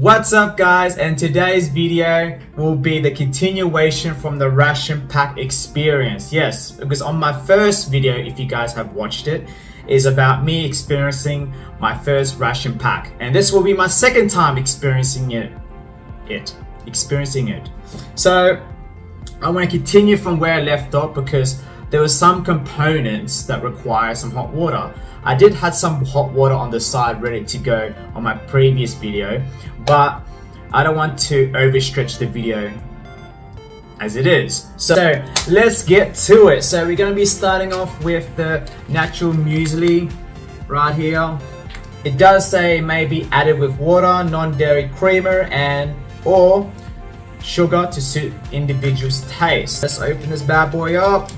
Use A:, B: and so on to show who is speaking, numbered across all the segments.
A: What's up guys, and today's video will be the continuation from the ration pack experience. Yes, because on my first video, if you guys have watched it, is about me experiencing my first ration pack, and this will be my second time experiencing it. So I want to continue from where I left off because there were some components that require some hot water. I did have some hot water on the side ready to go on my previous video, but I don't want to overstretch the video as it is. So let's get to it. So we're going to be starting off with the natural muesli right here. It does say it may be added with water, non-dairy creamer, and or sugar to suit individuals' taste. Let's open this bad boy up.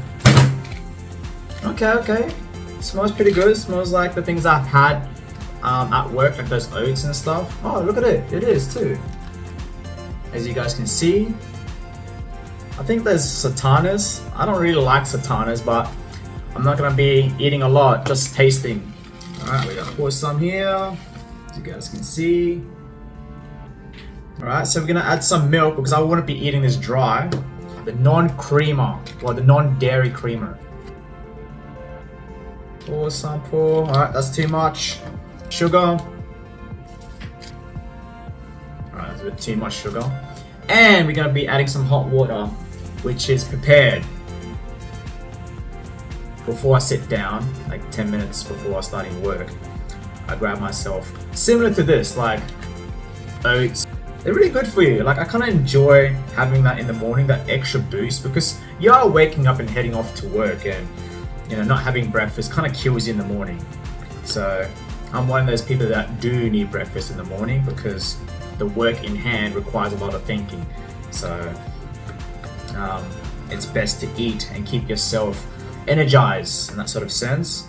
A: Okay. Smells pretty good. Smells like the things I've had at work, like those oats and stuff. Oh, look at it. It is too. As you guys can see, I think there's sultanas. I don't really like sultanas, but I'm not gonna be eating a lot, just tasting. Alright, we're gonna pour some here, as you guys can see. Alright, so we're gonna add some milk because I wouldn't be eating this dry. The non-creamer, or the non-dairy creamer. Pour some, pour. Alright, that's too much. Sugar. Alright, that's a bit too much sugar. And we're gonna be adding some hot water, which is prepared before I sit down, like 10 minutes before starting work. I grab myself, similar to this, like oats. They're really good for you. Like, I kind of enjoy having that in the morning, that extra boost, because you are waking up and heading off to work, and not having breakfast kind of kills you in the morning. So I'm one of those people that do need breakfast in the morning because the work in hand requires a lot of thinking. So it's best to eat and keep yourself energized in that sort of sense.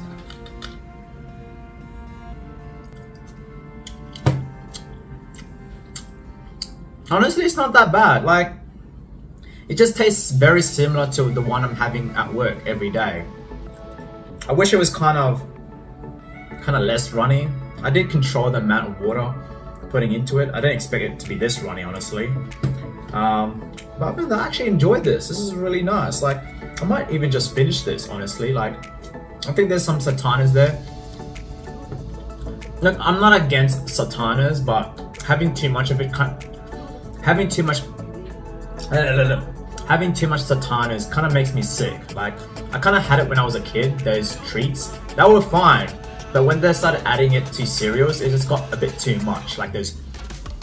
A: Honestly, it's not that bad. Like, it just tastes very similar to the one I'm having at work every day. I wish it was kind of less runny. I did control the amount of water putting into it. I didn't expect it to be this runny, honestly. But other than that, I actually enjoyed this. This is really nice. Like, I might even just finish this, honestly. Like, I think there's some sultanas there. Look, I'm not against sultanas, but having too much of it, having too much sultanas kind of makes me sick. Like, I kind of had it when I was a kid, those treats. That were fine, but when they started adding it to cereals, it just got a bit too much. Like those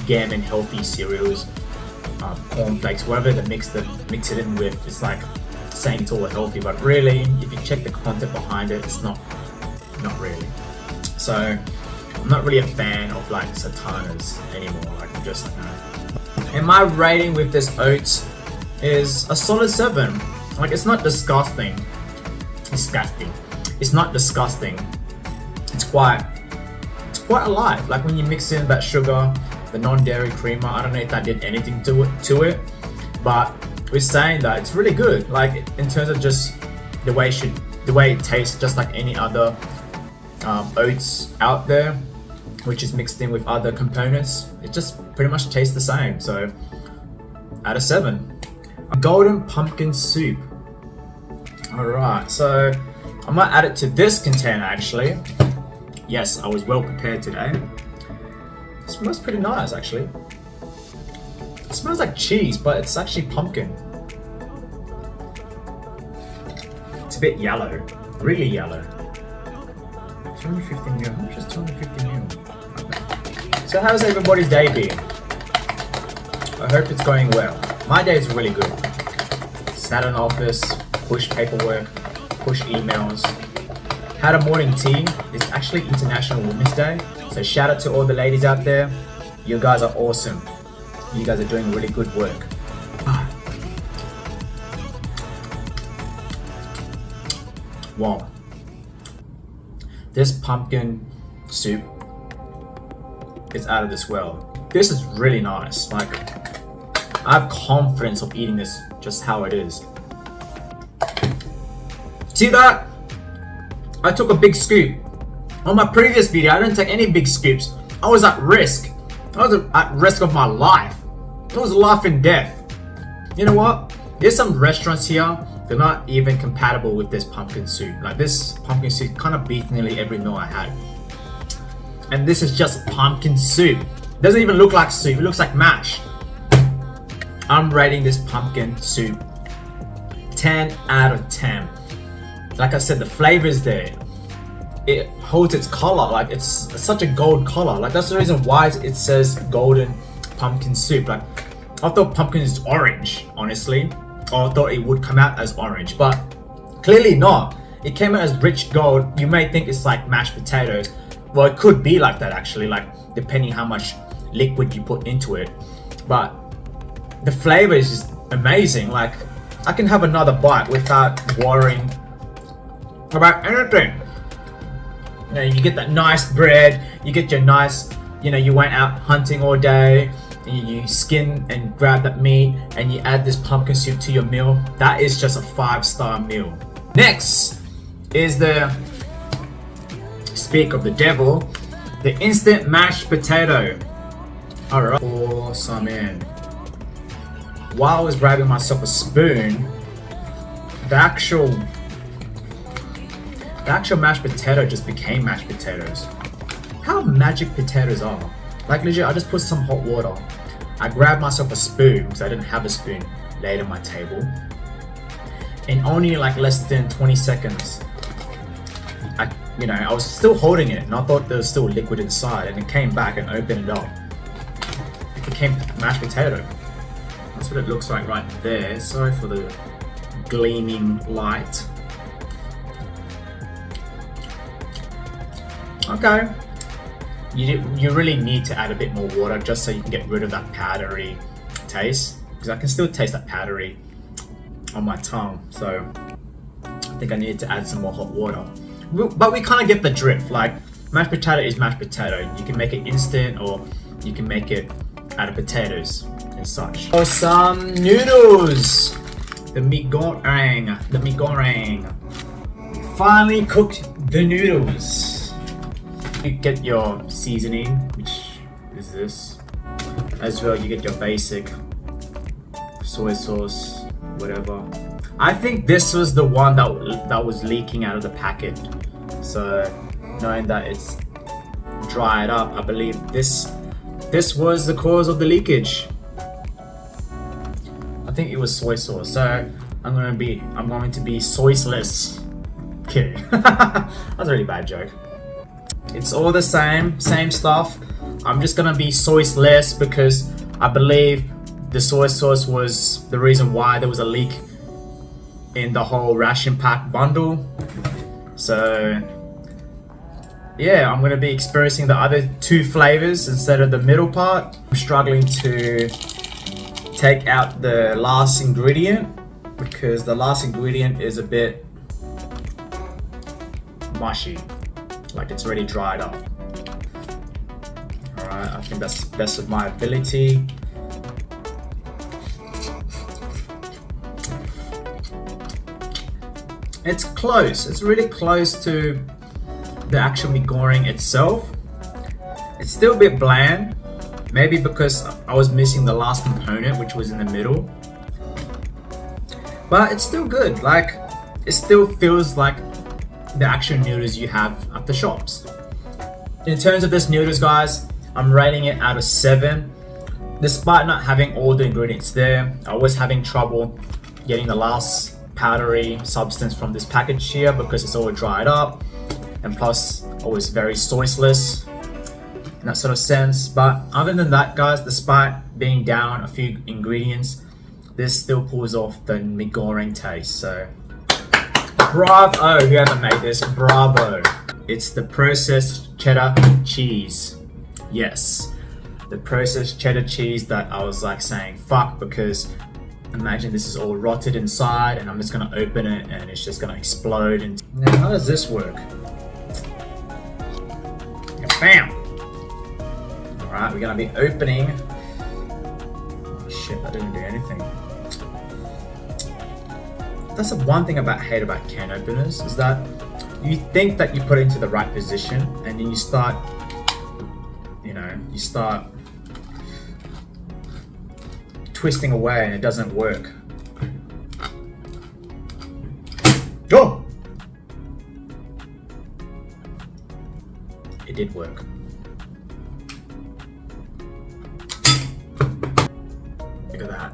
A: Gammon healthy cereals, cornflakes, whatever they mix it in with. It's like saying it's all healthy, but really, if you check the content behind it, it's not really. So I'm not really a fan of like sultanas anymore. Like, I'm just And my rating with this oats is a solid 7. Like, it's not disgusting. It's not disgusting. It's quite alive. Like, when you mix in that sugar, the non-dairy creamer, I don't know if that did anything to it, but we're saying that it's really good. Like, in terms of just the way it tastes, just like any other oats out there, which is mixed in with other components. It just pretty much tastes the same. So, out of 7. Golden pumpkin soup. Alright, so I might add it to this container actually. Yes, I was well prepared today. It smells pretty nice actually. It smells like cheese, but it's actually pumpkin. It's a bit yellow, really yellow. 250 ml, how much is 250 ml? So how's everybody's day been? I hope it's going well. My day is really good. Sat in office, pushed paperwork, pushed emails. Had a morning tea. It's actually International Women's Day. So shout out to all the ladies out there. You guys are awesome. You guys are doing really good work. Wow. This pumpkin soup is out of this world. This is really nice. Like, I have confidence of eating this just how it is. See that? I took a big scoop. On my previous video, I didn't take any big scoops. I was at risk I was at risk of my life. It was life and death. You know what? There's some restaurants here, they're not even compatible with this pumpkin soup. Like this pumpkin soup kind of beat nearly every meal I had. And this is just pumpkin soup. It doesn't even look like soup, it looks like mash. I'm rating this pumpkin soup 10 out of 10. Like I said, the flavor is there. It holds its color, like it's such a gold color. Like that's the reason why it says golden pumpkin soup. Like I thought pumpkin is orange, honestly. Or I thought it would come out as orange, but clearly not. It came out as rich gold. You may think it's like mashed potatoes. Well, it could be like that actually, like depending how much liquid you put into it. But the flavor is just amazing. Like I can have another bite without worrying about anything. You know, you get that nice bread, you get your nice, you know, you went out hunting all day, and you skin and grab that meat, and you add this pumpkin soup to your meal. That is just a 5-star meal. Next is the, speak of the devil, the instant mashed potato. Alright, pour some in. While I was grabbing myself a spoon, the actual mashed potato just became mashed potatoes. How magic potatoes are. Like legit, I just put some hot water. I grabbed myself a spoon because I didn't have a spoon laid on my table. In only like less than 20 seconds, I was still holding it and I thought there was still liquid inside, and it came back and opened it up. It became mashed potato. That's what it looks like right there. Sorry for the gleaming light. Okay. You really need to add a bit more water just so you can get rid of that powdery taste, because I can still taste that powdery on my tongue. So I think I needed to add some more hot water. But we kind of get the drift. Like mashed potato is mashed potato. You can make it instant or you can make it out of potatoes and such. For some noodles, the mee goreng. Finally cooked the noodles. You get your seasoning, which is this. As well, you get your basic soy sauce, whatever. I think this was the one that was leaking out of the packet. So knowing that it's dried up, I believe this was the cause of the leakage. I think it was soy sauce. So I'm going to be soy-less. Kidding. That's a really bad joke. It's all the same stuff. I'm just gonna be soy-less because I believe the soy sauce was the reason why there was a leak in the whole ration pack bundle. So yeah, I'm gonna be experiencing the other two flavors instead of the middle part. I'm struggling to take out the last ingredient because the last ingredient is a bit mushy. Like it's already dried up. Alright, I think that's the best of my ability. It's close. It's really close to the actual mee goreng itself. It's still a bit bland. Maybe because I was missing the last component, which was in the middle. But it's still good. Like, it still feels like the actual noodles you have at the shops. In terms of this noodles, guys, I'm rating it out of 7. Despite not having all the ingredients there, I was having trouble getting the last powdery substance from this package here because it's all dried up, and plus I was very soy-less in that sort of sense. But other than that, guys, despite being down a few ingredients, this still pulls off the mee goreng taste. So bravo, whoever made this, bravo. It's the processed cheddar cheese. Yes, the processed cheddar cheese that I was like saying fuck, because imagine this is all rotted inside and I'm just gonna open it and it's just gonna explode. And now how does this work? Bam! Alright, we're gonna be opening. Oh, shit, that didn't do anything. That's the one thing I hate about can openers, is that you think that you put it into the right position and then you start twisting away and it doesn't work. Oh! It did work. Look at that.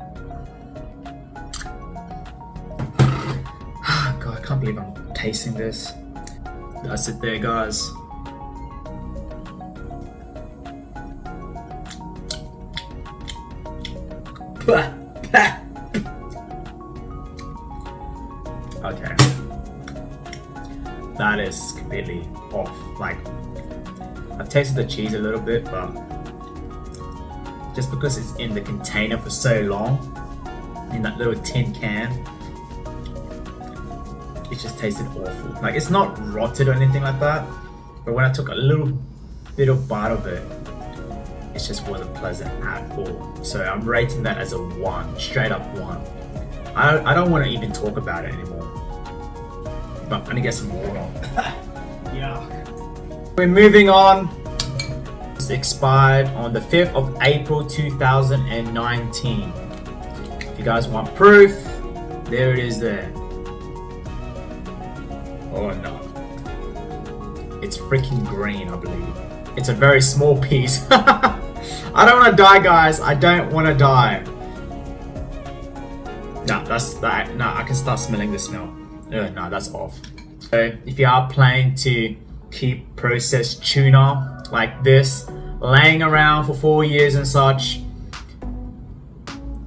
A: God, I can't believe I'm tasting this. That's it there, guys. Okay. That is completely off. Like, I've tasted the cheese a little bit, but just because it's in the container for so long, in that little tin can, it just tasted awful. Like, it's not rotted or anything like that, but when I took a little bit of bite of it, it just wasn't pleasant at all. So I'm rating that as a 1, straight up 1. I don't want to even talk about it anymore. But I'm gonna get some water. Yeah. We're moving on. It's expired on the 5th of April 2019. If you guys want proof, there it is there. Oh no. It's freaking green, I believe. It's a very small piece. I don't want to die, guys. I don't want to die. No, that's that. No, I can start smelling the smell. No, that's off. So if you are planning to keep processed tuna like this laying around for 4 years and such,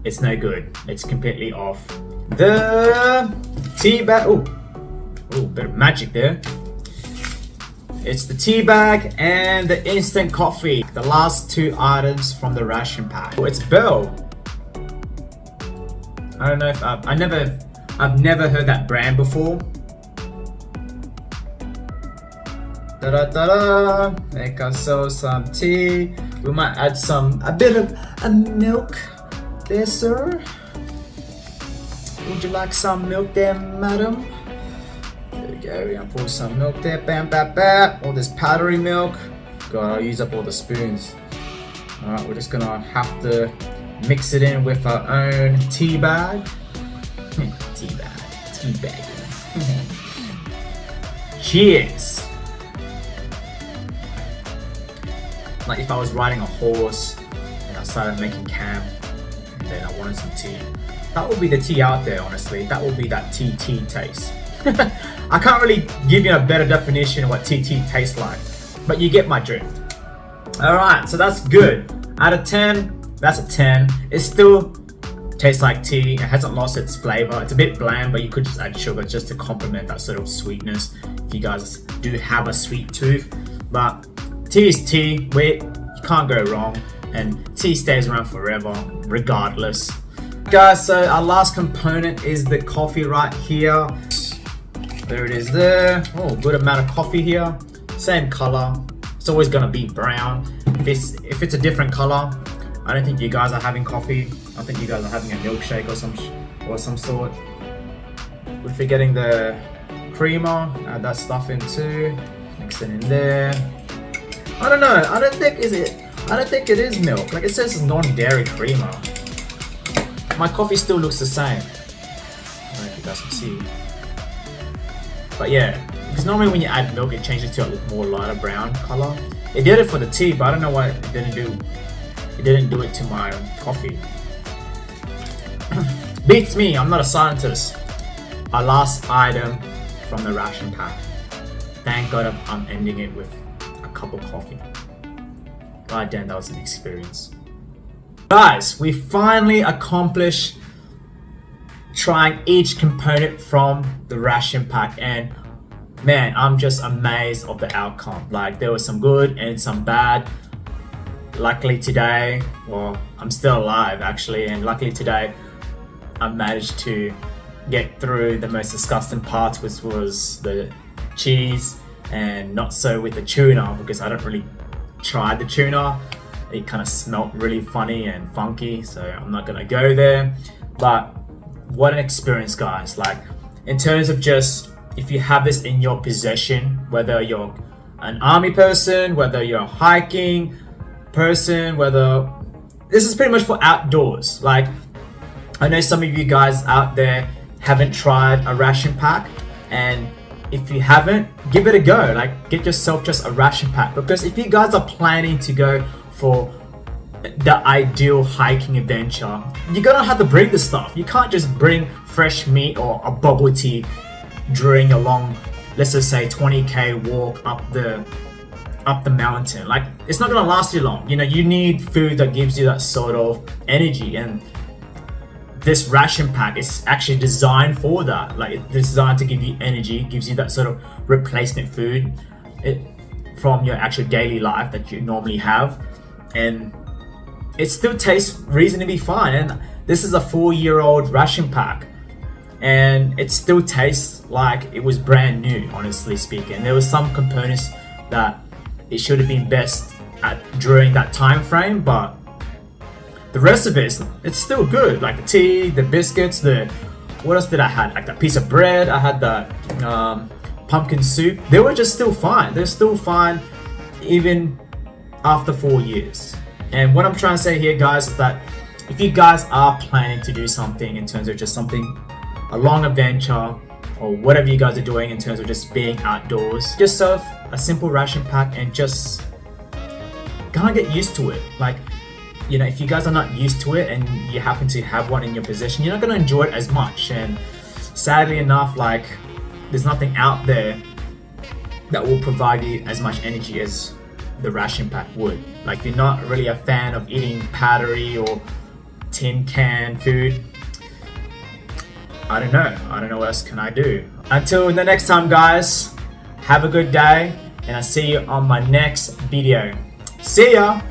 A: it's no good. It's completely off. The tea bag. Oh, bit of magic there. It's the tea bag and the instant coffee. The last 2 items from the ration pack. Oh, it's Bell. I don't know if I've never heard that brand before. Da-da-da-da. Make ourselves some tea. We might add a bit of milk there, sir. Would you like some milk there, madam? There we go. We're gonna pour some milk there. Bam, bam, bam. All this powdery milk. God, I'll use up all the spoons. Alright, we're just gonna have to mix it in with our own tea bag. Tea bag. Cheers. Like if I was riding a horse and I started making camp and then I wanted some tea. That would be the tea out there, honestly. That would be that tea taste. I can't really give you a better definition of what tea tastes like, but you get my drift. Alright, so that's good. Out of 10, that's a 10. It still tastes like tea. It hasn't lost its flavor. It's a bit bland, but you could just add sugar just to complement that sort of sweetness if you guys do have a sweet tooth. But tea is tea. You can't go wrong, and tea stays around forever regardless. Guys, so our last component is the coffee right here. There it is there. Oh, good amount of coffee here. Same color. It's always gonna be brown. If it's a different color, I don't think you guys are having coffee. I think you guys are having a milkshake or some sort. We're forgetting the creamer. Add that stuff in too. Mix it in there. I don't know. I don't think it is milk. Like it says non-dairy creamer. My coffee still looks the same. I don't know if you guys can see. But yeah, because normally when you add milk, it changes to a more lighter brown color. It did it for the tea, but I don't know why it didn't do it to my coffee. Beats me, I'm not a scientist. Our last item from the ration pack. Thank God I'm ending it with a cup of coffee. God damn, that was an experience. Guys, we finally accomplished trying each component from the ration pack, and man, I'm just amazed of the outcome. Like there was some good and some bad. Luckily today, well, I'm still alive actually, and luckily today I managed to get through the most disgusting parts, which was the cheese, and not so with the tuna, because I don't really try the tuna. It kind of smelled really funny and funky, so I'm not gonna go there. But what an experience, guys. Like in terms of just, if you have this in your possession, whether you're an army person, whether you're a hiking person, whether this is pretty much for outdoors. Like I know some of you guys out there haven't tried a ration pack, and if you haven't, give it a go. Like, get yourself just a ration pack, because if you guys are planning to go for the ideal hiking adventure, you're gonna have to bring the stuff. You can't just bring fresh meat or a bubble tea during a long, let's just say 20k walk up the mountain. Like, it's not gonna last you long. You know, you need food that gives you that sort of energy, and this ration pack is actually designed for that. Like, it's designed to give you energy, gives you that sort of replacement food from your actual daily life that you normally have, and it still tastes reasonably fine. And this is a 4-year-old ration pack, and it still tastes like it was brand new, honestly speaking. There was some components that it should have been best during that time frame, but the rest of it's still good. Like the tea, the biscuits, what else did I have? Like that piece of bread, I had the pumpkin soup. They were just still fine. They're still fine even after 4 years. And what I'm trying to say here, guys, is that if you guys are planning to do something in terms of just a long adventure, or whatever you guys are doing in terms of just being outdoors, just serve a simple ration pack and just kind of get used to it. Like, you know, if you guys are not used to it and you happen to have one in your possession, you're not going to enjoy it as much. And sadly enough, like, there's nothing out there that will provide you as much energy as the ration pack would. Like, if you're not really a fan of eating powdery or tin can food, I don't know what else can I do. Until the next time, guys, have a good day, and I'll see you on my next video. See ya!